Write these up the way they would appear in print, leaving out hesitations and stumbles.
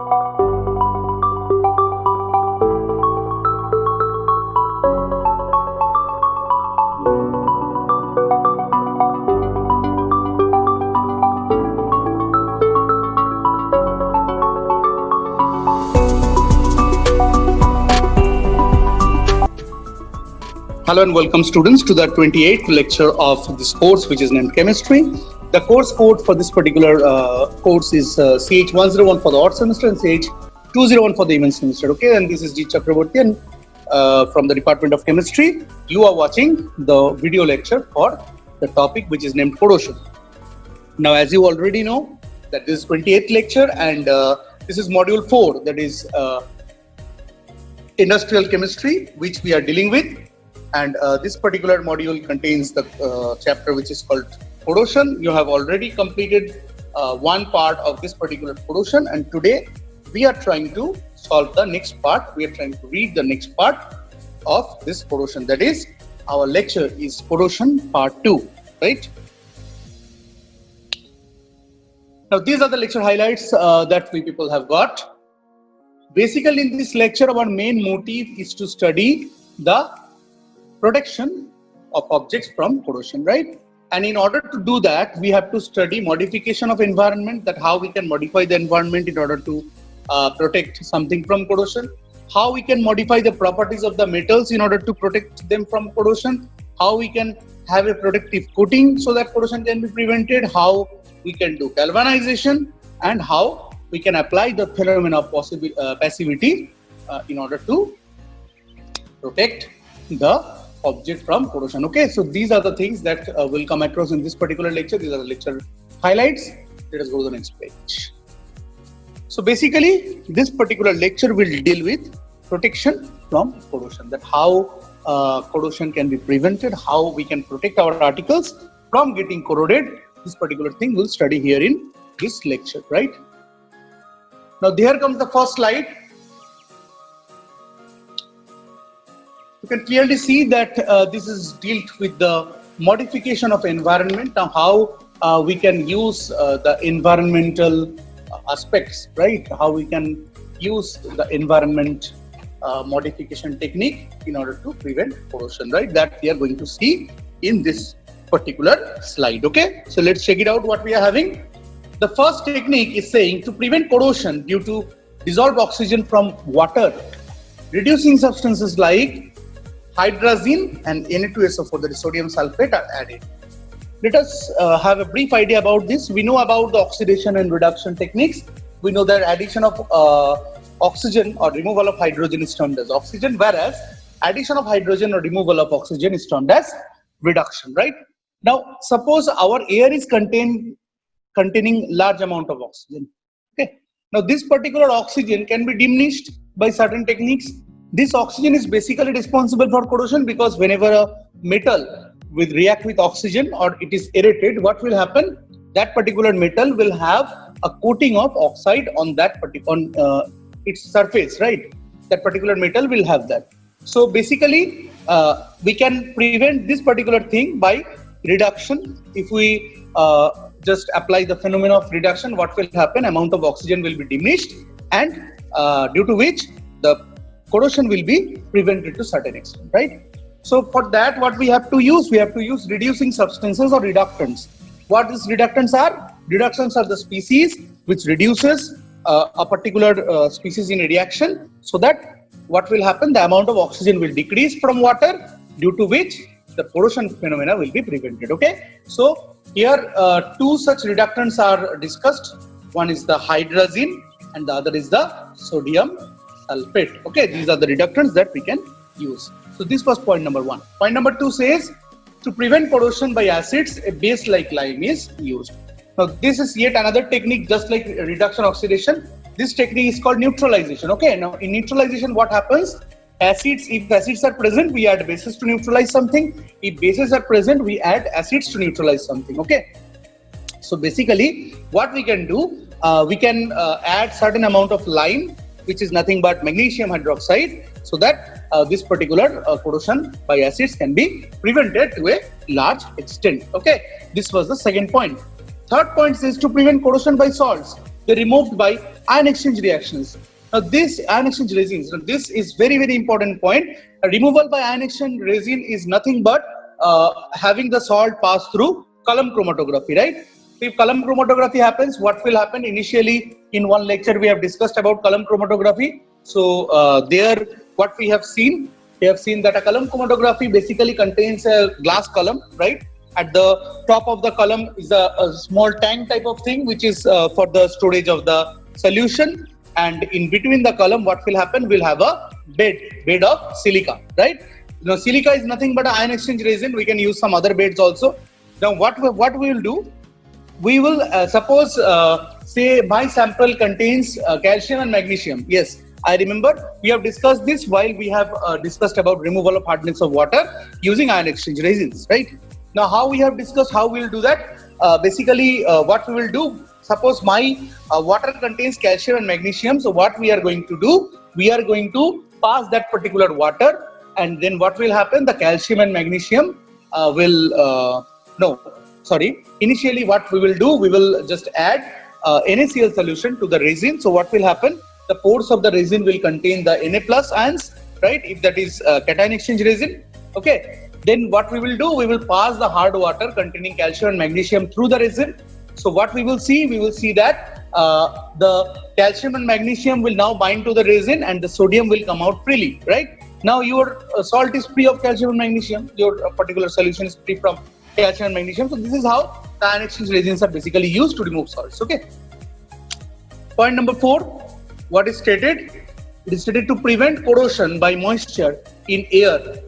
Hello and welcome students to the 28th lecture of this course, which is named Chemistry. The course code for this particular course is CH101 for the odd semester and CH201 for the even semester. Okay, and this is G. Chakraborty and from the Department of Chemistry. You are watching the video lecture for the topic which is named corrosion. Now, as you already know, that this is 28th lecture and this is module 4, that is industrial chemistry, which we are dealing with. And this particular module contains the chapter which is called corrosion. You have already completed one part of this particular corrosion, and today we are trying to solve the next part. We are trying to read the next part of this corrosion. That is, our lecture is corrosion part 2, right? Now, these are the lecture highlights that we people have got. Basically, in this lecture, our main motive is to study the protection of objects from corrosion, right? And in order to do that, we have to study modification of environment, that how we can modify the environment in order to protect something from corrosion, how we can modify the properties of the metals in order to protect them from corrosion, how we can have a protective coating so that corrosion can be prevented, how we can do galvanization, and how we can apply the phenomenon of passivity in order to protect the object from corrosion. Okay, so these are the things that will come across in this particular lecture. These are the lecture highlights. Let us go to the next page. So basically, this particular lecture will deal with protection from corrosion, that how corrosion can be prevented, how we can protect our articles from getting corroded. This particular thing we'll study here in this lecture, right? Now, here comes the first slide. You can clearly see that this is dealt with the modification of environment. Now, how we can use the environmental aspects, right? How we can use the environment modification technique in order to prevent corrosion, right? That we are going to see in this particular slide. Okay, so let's check it out what we are having. The first technique is saying to prevent corrosion due to dissolved oxygen from water, reducing substances like hydrazine and Na2SO4, that is sodium sulfate, are added. Let us have a brief idea about this. We know about the oxidation and reduction techniques. We know that addition of oxygen or removal of hydrogen is termed as oxygen, whereas addition of hydrogen or removal of oxygen is termed as reduction, right? Now, suppose our air is containing large amount of oxygen. Okay. Now, this particular oxygen can be diminished by certain techniques. This oxygen is basically responsible for corrosion because whenever a metal will react with oxygen or it is aerated, what will happen? That particular metal will have a coating of oxide on that particular its surface, right? That particular metal will have that. So basically, we can prevent this particular thing by reduction. If we just apply the phenomenon of reduction, what will happen? Amount of oxygen will be diminished, and due to which the corrosion will be prevented to certain extent, right? So for that, what we have to use? We have to use reducing substances or reductants. What these reductants are? Reductants are the species which reduces a particular species in a reaction, so that what will happen? The amount of oxygen will decrease from water, due to which the corrosion phenomena will be prevented. Okay, so here two such reductants are discussed. One is the hydrazine and the other is the sodium sulfate. Okay, these are the reductants that we can use. So this was point number 1. Point number 2 says to prevent corrosion by acids, a base like lime is used. Now this is yet another technique, just like reduction oxidation. This technique is called neutralization. Okay, now in neutralization, what happens? If acids are present, we add bases to neutralize something. If bases are present, we add acids to neutralize something. Okay, so basically what we can do, we can add certain amount of lime, which is nothing but magnesium hydroxide, so that this particular corrosion by acids can be prevented to a large extent. Okay, this was the second point. Third point says to prevent corrosion by salts, they removed by ion exchange reactions. Now this ion exchange resins, now this is very, very important point. A removal by ion exchange resin is nothing but having the salt pass through column chromatography, right? If column chromatography happens, what will happen? Initially, in one lecture, we have discussed about column chromatography. So there, what we have seen that a column chromatography basically contains a glass column, right? At the top of the column is a small tank type of thing, which is for the storage of the solution. And in between the column, what will happen? We'll have a bed of silica, right? Now, silica is nothing but an ion exchange resin. We can use some other beds also. Now, what we will do? We will suppose say my sample contains calcium and magnesium. Yes, I remember we have discussed this while we have discussed about removal of hardness of water using ion exchange resins, right? Now, how we have discussed how we will do that? Basically, what we will do, suppose my water contains calcium and magnesium. So what we are going to do? We are going to pass that particular water, and then what will happen? The calcium and magnesium initially what we will do, we will just add NaCl solution to the resin. So what will happen? The pores of the resin will contain the Na plus ions, right? If that is cation exchange resin, okay. Then what we will do, we will pass the hard water containing calcium and magnesium through the resin. So what we will see that the calcium and magnesium will now bind to the resin and the sodium will come out freely, right? Now your salt is free of calcium and magnesium, your particular solution is free from calcium and magnesium. So this is how the ion exchange resins are basically used to remove salts, okay. Point number 4, what is stated? It is stated to prevent corrosion by moisture in air.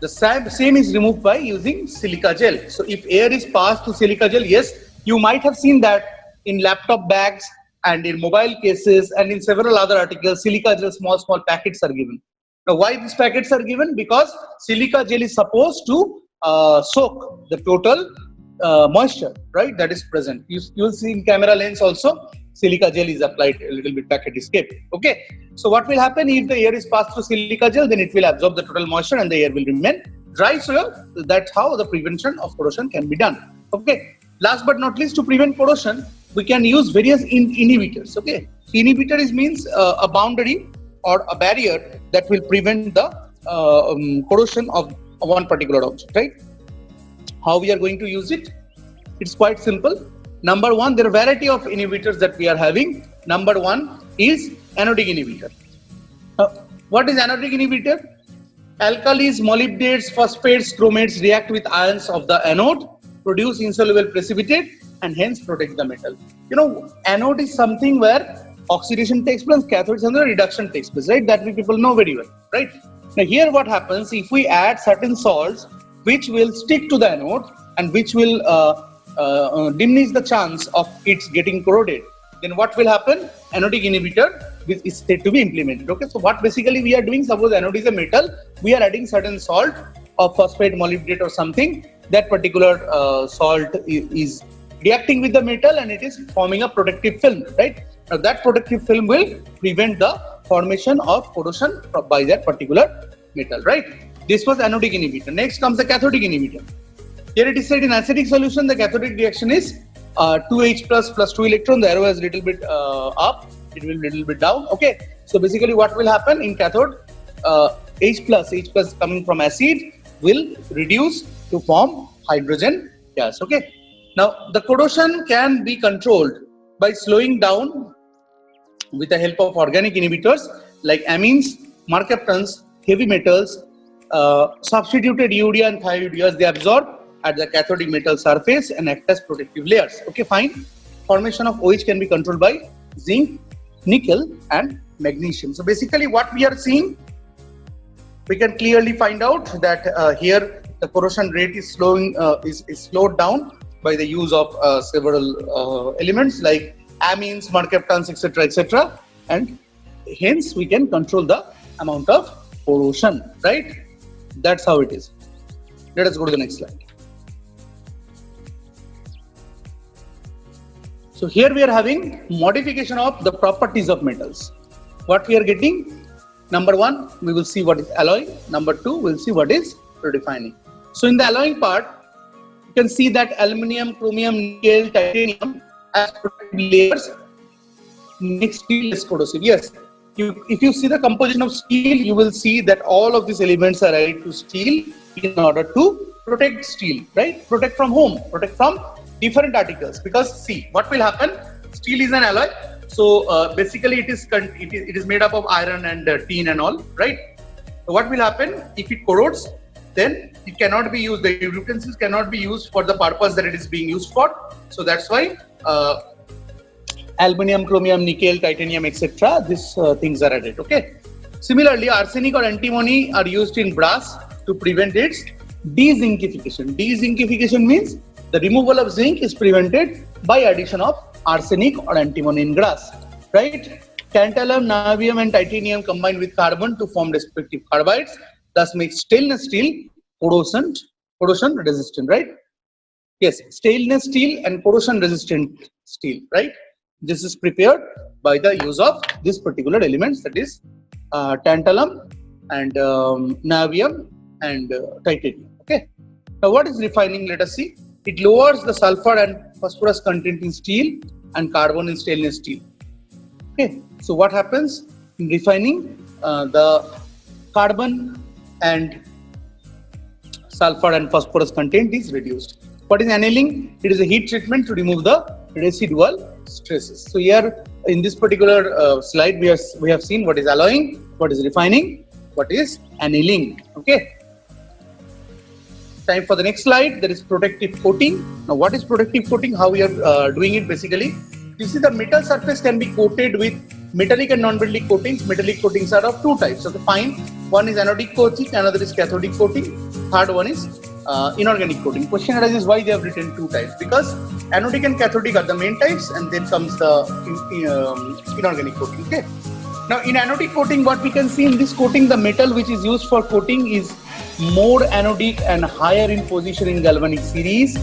The same is removed by using silica gel. So if air is passed to silica gel, yes, you might have seen that in laptop bags and in mobile cases and in several other articles, silica gel small packets are given. Now why these packets are given? Because silica gel is supposed to soak the total moisture, right, that is present. You will see in camera lens also silica gel is applied, a little bit packet is kept, okay. So what will happen if the air is passed through silica gel? Then it will absorb the total moisture and the air will remain dry. So that's how the prevention of corrosion can be done, okay. Last but not least, to prevent corrosion, we can use various inhibitors, okay. Inhibitor means a boundary or a barrier that will prevent the corrosion of one particular object, right? How we are going to use it? It's quite simple. Number 1, there are variety of inhibitors that we are having. Number 1 is anodic inhibitor. What is anodic inhibitor? Alkalis, molybdates, phosphates, chromates react with ions of the anode, produce insoluble precipitate, and hence protect the metal. You know, anode is something where oxidation takes place, cathode is something where reduction takes place, right? That we people know very well, right? Now here what happens, if we add certain salts which will stick to the anode and which will diminish the chance of its getting corroded, then what will happen? Anodic inhibitor is said to be implemented, okay. So what basically we are doing, suppose anode is a metal, we are adding certain salt of phosphate, molybdate or something. That particular salt is reacting with the metal and it is forming a protective film, right? Now that protective film will prevent the formation of corrosion by that particular metal, right? This was anodic inhibitor. Next comes the cathodic inhibitor. Here it is said in acidic solution, the cathodic reaction is 2H plus 2 electron. The arrow is a little bit up, it will little bit down, okay. So basically what will happen in cathode, H plus coming from acid will reduce to form hydrogen gas, okay. Now the corrosion can be controlled by slowing down with the help of organic inhibitors like amines, mercaptans, heavy metals, substituted urea and thioureas. They absorb at the cathodic metal surface and act as protective layers, okay, fine. Formation of OH can be controlled by zinc, nickel and magnesium. So basically what we are seeing, we can clearly find out that here the corrosion rate is slowed down by the use of several elements like amines, mercaptans, etc., and hence we can control the amount of corrosion, right? That's how it is. Let us go to the next slide. So here we are having modification of the properties of metals. What we are getting? Number 1, we will see what is alloy. Number 2, we will see what is redefining. So in the alloying part, you can see that aluminium, chromium, nickel, titanium as protective layers make steel less corrosive. Yes, if you see the composition of steel, you will see that all of these elements are added to steel in order to protect steel, right? Protect from whom? Protect from different articles. Because see, what will happen? Steel is an alloy, so basically it is made up of iron and tin and all, right? So what will happen if it corrodes? Then it cannot be used. The utensils cannot be used for the purpose that it is being used for. So that's why aluminum, chromium, nickel, titanium, etc. These things are added. Okay. Similarly, arsenic or antimony are used in brass to prevent its dezincification. Dezincification means the removal of zinc is prevented by addition of arsenic or antimony in glass, right? Tantalum, niobium, and titanium combine with carbon to form respective carbides, thus makes stainless steel corrosion resistant, right? Yes, stainless steel and corrosion resistant steel, right? This is prepared by the use of these particular elements, that is tantalum and niobium and titanium. Okay. Now, what is refining? Let us see. It lowers the sulfur and phosphorus content in steel and carbon in stainless steel. Okay. So, what happens in refining? The carbon and sulfur and phosphorus content is reduced. What is annealing? It is a heat treatment to remove the residual stresses. So here in this particular slide, we have seen what is alloying, what is refining, what is annealing. Okay. Time for the next slide. That is protective coating. Now, what is protective coating? How we are doing it basically? You see, the metal surface can be coated with metallic and non-metallic coatings. Metallic coatings are of two types. Okay, fine. One is anodic coating, another is cathodic coating. Third one is inorganic coating. Question arises why they have written two types. Because anodic and cathodic are the main types, and then comes the inorganic coating. Okay. Now, in anodic coating, what we can see in this coating, the metal which is used for coating is more anodic and higher in position in galvanic series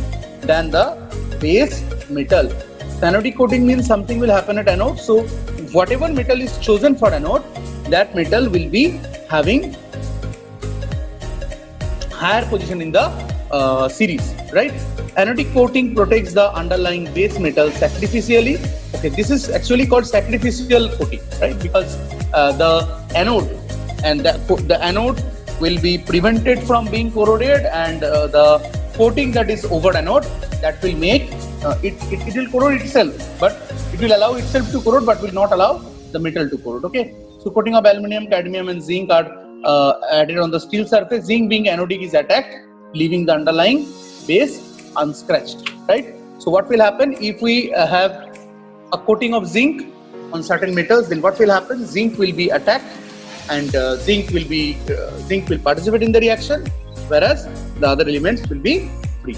than the base metal. Anodic coating means something will happen at anode. So, whatever metal is chosen for anode, that metal will be having higher position in the series, right? Anodic coating protects the underlying base metal sacrificially. Okay, this is actually called sacrificial coating, right? Because the anode and the anode will be prevented from being corroded, and the coating that is over anode, that will make it will corrode itself, but it will allow itself to corrode, but will not allow the metal to corrode. Okay, so coating of aluminum, cadmium, and zinc are added on the steel surface. Zinc being anodic is attacked, leaving the underlying base unscratched, right? So what will happen if we have a coating of zinc on certain metals? Then what will happen? Zinc will be attacked, and zinc will participate in the reaction, whereas the other elements will be free.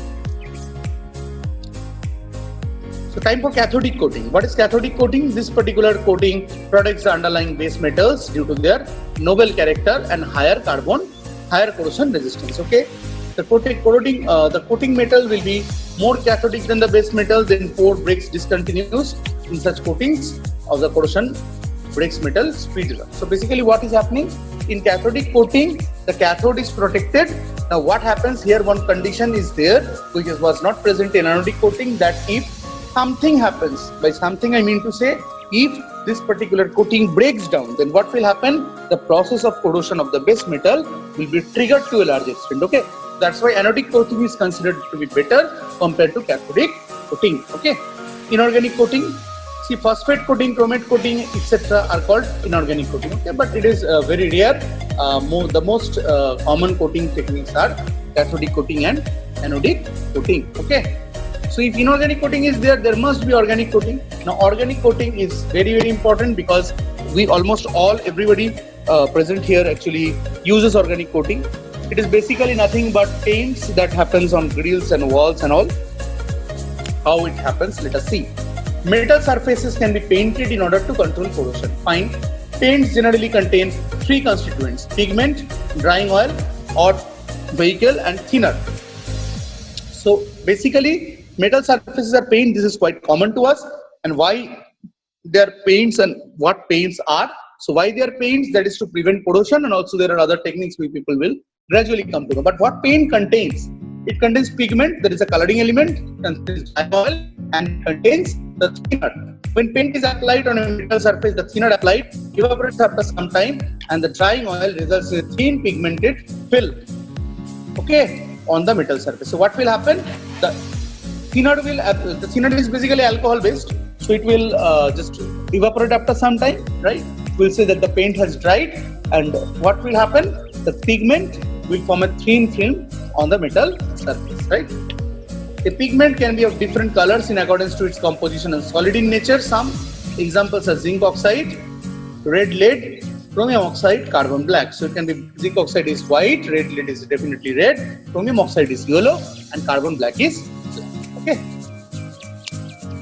So time for cathodic coating. What is cathodic coating? This particular coating protects the underlying base metals due to their noble character and higher corrosion resistance. Okay, the coating metal will be more cathodic than the base metal. Then pore breaks discontinues in such coatings of the corrosion breaks metal speeds up. So basically, what is happening in cathodic coating? The cathode is protected. Now, what happens here? One condition is there which was not present in anodic coating, that if something happens, by something I mean to say, if this particular coating breaks down, then what will happen? The process of corrosion of the base metal will be triggered to a large extent. Okay, that's why anodic coating is considered to be better compared to cathodic coating. Okay, inorganic coating. See, phosphate coating, chromate coating, etc. are called inorganic coating. Okay, but it is very rare. The most common coating techniques are cathodic coating and anodic coating. Okay. So if inorganic coating is there, there must be organic coating. Now, organic coating is very, very important because everybody present here actually uses organic coating. It is basically nothing but paints that happens on grills and walls and all. How it happens, let us see. Metal surfaces can be painted in order to control corrosion. Fine. Paints generally contain three constituents: pigment, drying oil, or vehicle, and thinner. So basically, metal surfaces are paint. This is quite common to us. And why they are paints and what paints are? So why they are paints? That is to prevent corrosion, and also there are other techniques we people will gradually come to know. But what paint contains? It contains pigment, that is a coloring element, contains drying oil, and it contains the thinner. When paint is applied on a metal surface, the thinner applied evaporates after some time, and the drying oil results in a thin pigmented film, okay, on the metal surface. So what will happen? The thinner is basically alcohol based, so it will just evaporate after some time, right? We'll say that the paint has dried, and what will happen? The pigment will form a thin film on the metal surface, right? A pigment can be of different colors in accordance to its composition and solid in nature. Some examples are zinc oxide, red lead, chromium oxide, carbon black. So it can be zinc oxide is white, red lead is definitely red, chromium oxide is yellow, and carbon black is black. Okay.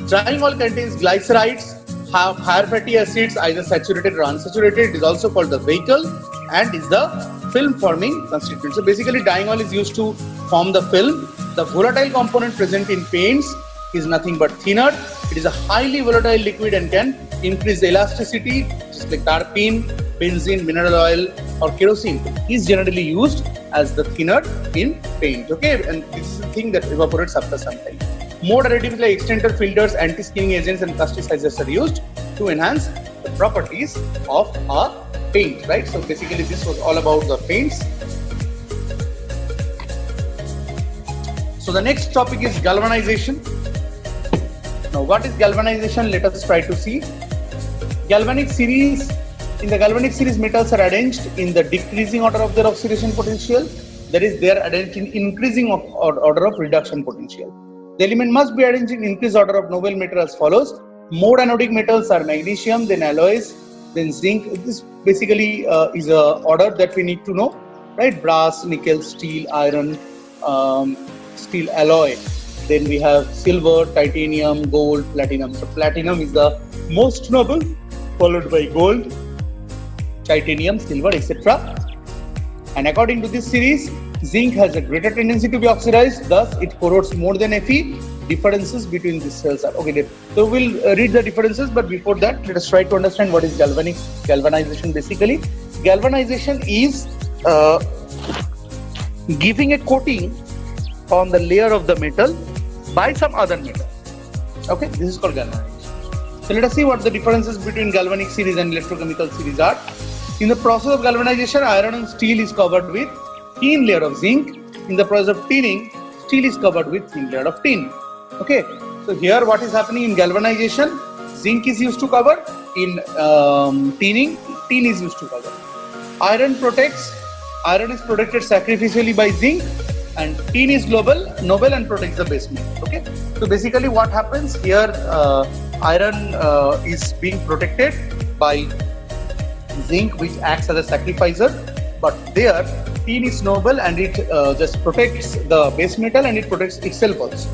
Drying oil contains glycerides, have higher fatty acids, either saturated or unsaturated. It is also called the vehicle and is the film forming constituent. So basically, dyeing oil is used to form the film. The volatile component present in paints is nothing but thinner. It is a highly volatile liquid and can increase the elasticity, just like tarpene, benzene, mineral oil, or kerosene is generally used as the thinner in paint. Okay, and this is the thing that evaporates after some time. More additives like extender filters, anti-skinning agents, and plasticizers are used to enhance the properties of our paint, right? So basically, this was all about the paints. So the next topic is galvanization. Now, what is galvanization? Let us try to see. Galvanic series. In the galvanic series, metals are arranged in the decreasing order of their oxidation potential. That is, they are arranged in increasing order of reduction potential. The element must be arranged in increased order of noble metal as follows. More anodic metals are magnesium, then alloys, then zinc. This basically is a order that we need to know, right? Brass, nickel, steel, iron, steel alloy. Then we have silver, titanium, gold, platinum. So platinum is the most noble, followed by gold, titanium, silver, etc. And according to this series, zinc has a greater tendency to be oxidized, thus it corrodes more than Fe. Differences between these cells are okay. So we'll read the differences, but before that, let us try to understand what is galvanization. Basically, galvanization is giving a coating on the layer of the metal by some other metal. Okay, this is called galvanization. So let us see what the differences between galvanic series and electrochemical series are. In the process of galvanization, iron and steel is covered with thin layer of zinc. In the process of tinning, steel is covered with thin layer of tin. Okay, so here what is happening in galvanization? Zinc is used to cover. In tinning, tin is used to cover. Iron is protected sacrificially by zinc, and tin is noble and protects the base metal. Okay, so basically what happens here? Iron is being protected by zinc, which acts as a sacrificer, but there tin is noble and it just protects the base metal and it protects itself also.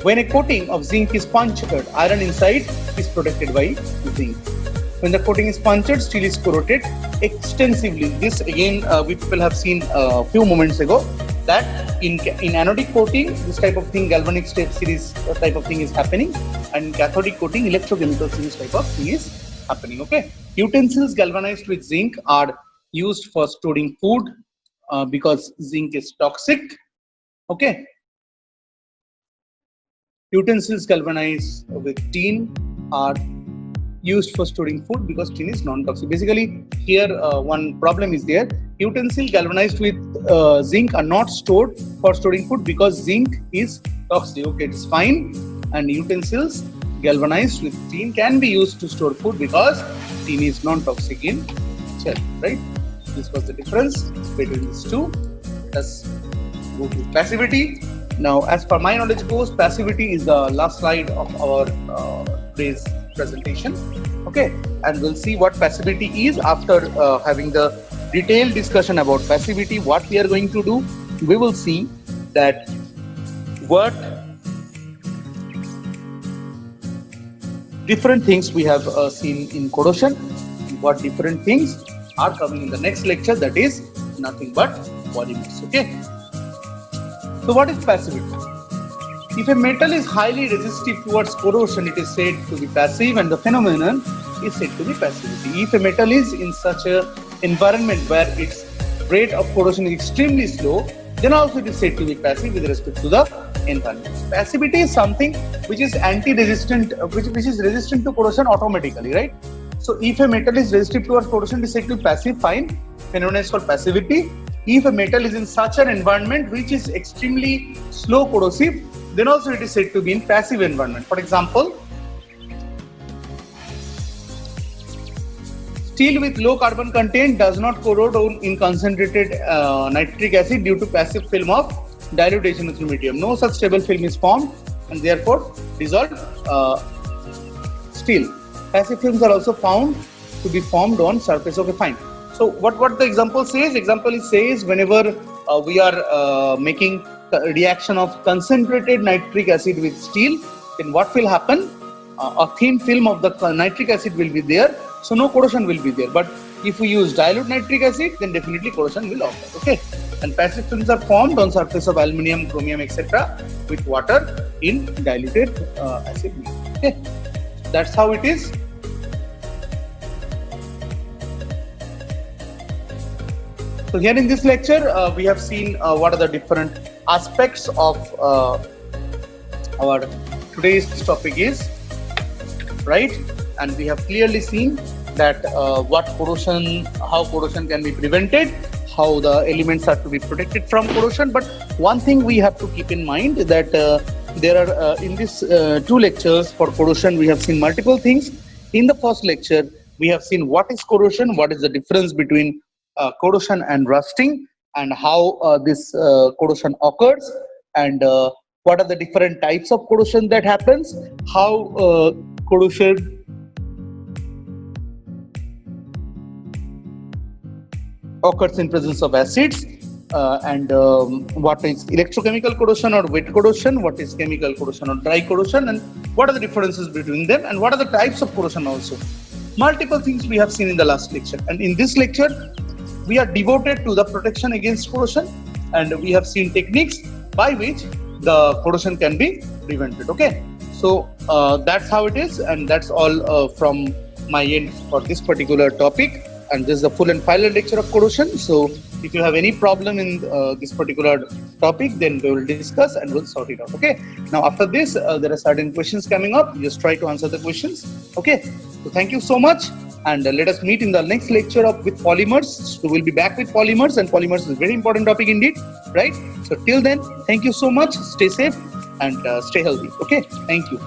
When a coating of zinc is punctured, iron inside is protected by zinc. When the coating is punctured, steel is corroded extensively. This again we people have seen a few moments ago, that in anodic coating this type of thing, galvanic series type of thing is happening, and cathodic coating, electrochemical series type of thing is happening. Okay, utensils galvanized with zinc are used for storing food because zinc is toxic. Okay, utensils galvanized with tin are used for storing food because tin is non-toxic. Basically, here one problem is there. Utensils galvanized with zinc are not stored for storing food because zinc is toxic. Okay, it's fine. And utensils galvanized with tin can be used to store food because tin is non-toxic in nature, right? This was the difference between these two. Let's go to passivity. Now, as per my knowledge goes, passivity is the last slide of our today's presentation. Okay, and we'll see what passivity is after having the detailed discussion about passivity. What we are going to do, we will see that what different things we have seen in corrosion, what different things are coming in the next lecture, that is nothing but polymers. Okay, so what is passivity? If a metal is highly resistive towards corrosion, it is said to be passive, and the phenomenon is said to be passivity. If a metal is in such an environment where its rate of corrosion is extremely slow, then also it is said to be passive with respect to the environment. Passivity is something which is anti-resistant, which is resistant to corrosion automatically, right? So if a metal is resistive towards corrosion, it is said to be passive, fine. Phenomenon is called passivity. If a metal is in such an environment which is extremely slow corrosive, then also it is said to be in passive environment. For example, steel with low carbon content does not corrode in concentrated nitric acid due to passive film of dilution through medium. No such stable film is formed and therefore dissolved steel. Passive films are also found to be formed on surface of a fine. So what the example says? Example says whenever we are making the reaction of concentrated nitric acid with steel, then what will happen? A thin film of the nitric acid will be there, so no corrosion will be there. But if we use dilute nitric acid, then definitely corrosion will occur. Okay, and passive films are formed on surface of aluminium, chromium, etc. with water in diluted acid. Okay, that's how it is. So here in this lecture, we have seen what are the different aspects of our today's topic is, right? And we have clearly seen that what corrosion, how corrosion can be prevented, how the elements are to be protected from corrosion. But one thing we have to keep in mind that there are in these two lectures for corrosion, we have seen multiple things. In the first lecture, we have seen what is corrosion, what is the difference between corrosion and rusting, and how this corrosion occurs, and what are the different types of corrosion that happens, how corrosion occurs in presence of acids, and what is electrochemical corrosion or wet corrosion, what is chemical corrosion or dry corrosion, and what are the differences between them, and what are the types of corrosion also. Multiple things we have seen in the last lecture, and in this lecture we are devoted to the protection against corrosion, and we have seen techniques by which the corrosion can be prevented. Okay, so that's how it is, and that's all from my end for this particular topic. And this is the full and final lecture of corrosion. So if you have any problem in this particular topic, then we will discuss and we'll sort it out. Okay, now after this there are certain questions coming up. Just try to answer the questions. Okay, so thank you so much, and let us meet in the next lecture with polymers. So we'll be back with polymers, and polymers is a very important topic indeed, right? So till then, thank you so much. Stay safe and stay healthy. Okay, thank you.